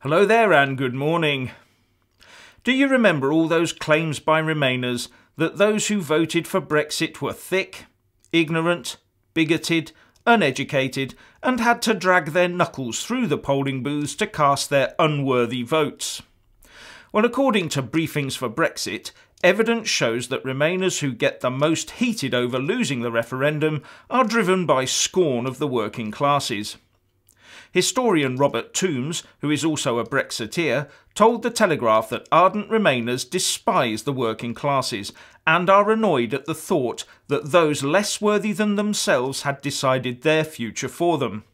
Hello there and good morning. Do you remember all those claims by Remainers that those who voted for Brexit were thick, ignorant, bigoted, uneducated and had to drag their knuckles through the polling booths to cast their unworthy votes? Well, according to Briefings for Brexit, evidence shows that Remainers who get the most heated over losing the referendum are driven by scorn of the working classes. Historian Robert Toombs, who is also a Brexiteer, told the Telegraph that ardent Remainers despise the working classes and are annoyed at the thought that those less worthy than themselves had decided their future for them.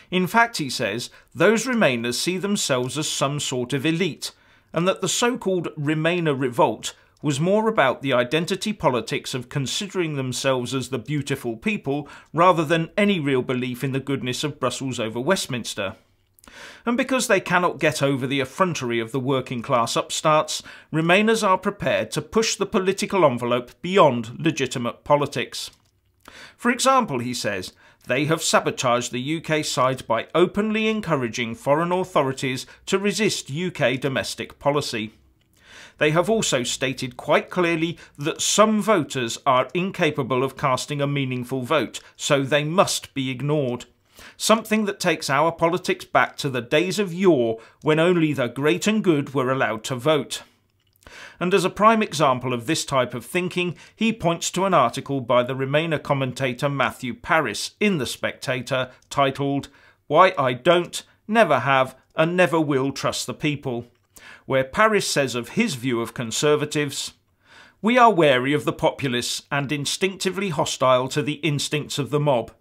In fact, he says, those Remainers see themselves as some sort of elite, and that the so-called Remainer Revolt was more about the identity politics of considering themselves as the beautiful people rather than any real belief in the goodness of Brussels over Westminster. And because they cannot get over the effrontery of the working class upstarts, Remainers are prepared to push the political envelope beyond legitimate politics. For example, he says, they have sabotaged the UK side by openly encouraging foreign authorities to resist UK domestic policy. They have also stated quite clearly that some voters are incapable of casting a meaningful vote, so they must be ignored. Something that takes our politics back to the days of yore when only the great and good were allowed to vote. And as a prime example of this type of thinking, he points to an article by the Remainer commentator Matthew Parris in The Spectator titled "Why I Don't, Never Have and Never Will Trust the People," where Parris says of his view of Conservatives, "We are wary of the populace and instinctively hostile to the instincts of the mob.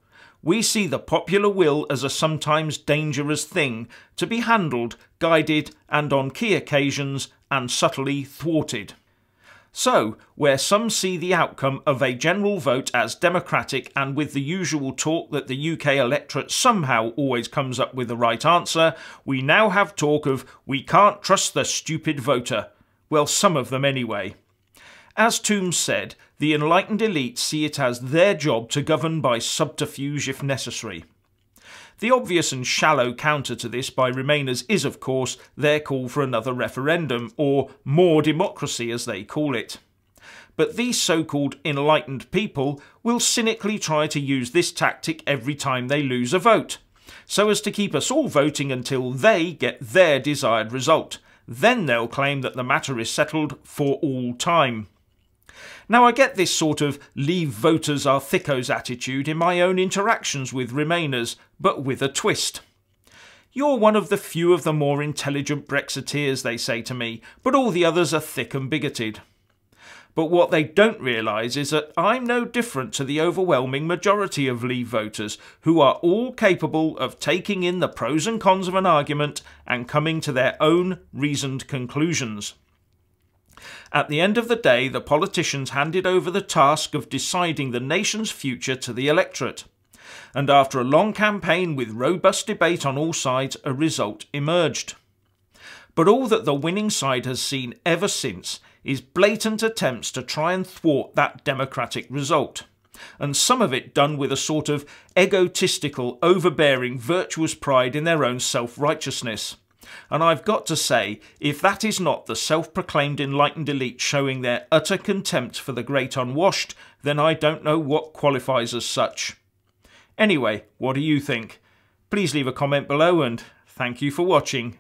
We see the popular will as a sometimes dangerous thing, to be handled, guided and on key occasions and subtly thwarted." So, where some see the outcome of a general vote as democratic and with the usual talk that the UK electorate somehow always comes up with the right answer, we now have talk of "we can't trust the stupid voter." Well, some of them anyway. As Toombs said, the enlightened elite see it as their job to govern by subterfuge if necessary. The obvious and shallow counter to this by Remainers is, of course, their call for another referendum, or more democracy as they call it. But these so-called enlightened people will cynically try to use this tactic every time they lose a vote, so as to keep us all voting until they get their desired result. Then they'll claim that the matter is settled for all time. Now, I get this sort of leave voters are thickos attitude in my own interactions with Remainers, but with a twist. "You're one of the few of the more intelligent Brexiteers," they say to me, "but all the others are thick and bigoted." But what they don't realise is that I'm no different to the overwhelming majority of Leave voters, who are all capable of taking in the pros and cons of an argument and coming to their own reasoned conclusions. At the end of the day, the politicians handed over the task of deciding the nation's future to the electorate. And after a long campaign with robust debate on all sides, a result emerged. But all that the winning side has seen ever since is blatant attempts to try and thwart that democratic result. And some of it done with a sort of egotistical, overbearing, virtuous pride in their own self-righteousness. And I've got to say, if that is not the self-proclaimed enlightened elite showing their utter contempt for the great unwashed, then I don't know what qualifies as such. Anyway, what do you think? Please leave a comment below and thank you for watching.